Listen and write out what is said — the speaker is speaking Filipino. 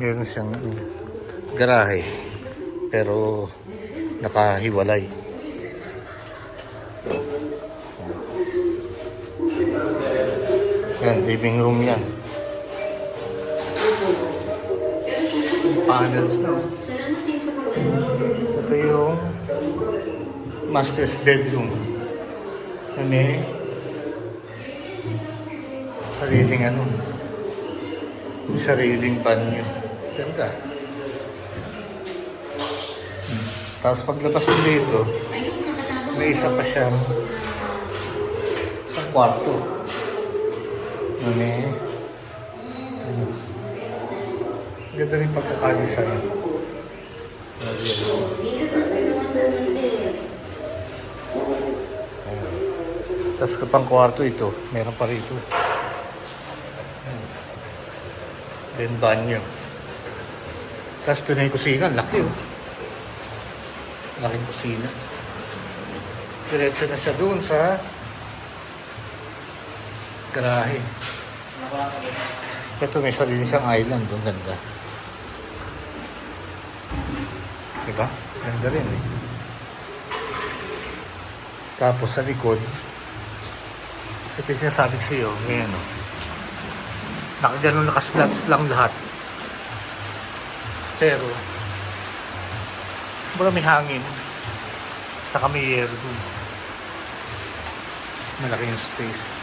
Meron siyang garahe. Pero nakahiwalay. Yan, living room yan. Panels na. Ito yung master's bedroom. May sariling sariling banyo. Ganda. Tapos paglabas mo dito, may isa pa siyang isang kwarto. Ganda rin pagkakadesign. Tapos kapang kwarto ito, meron pa rito. Then banyo. Tapos ito na yung kusina, laki laking kusina. Diretso na siya doon sa garahe. Ito may sarili siyang island, ang ganda. Diba? Ganda rin eh. Tapos sa likod, ito yung sinasabi ko sa'yo, ngayon nakaganon nakaslots lang lahat. Pero, baga may hangin, saka may air doon. Malaki yung space.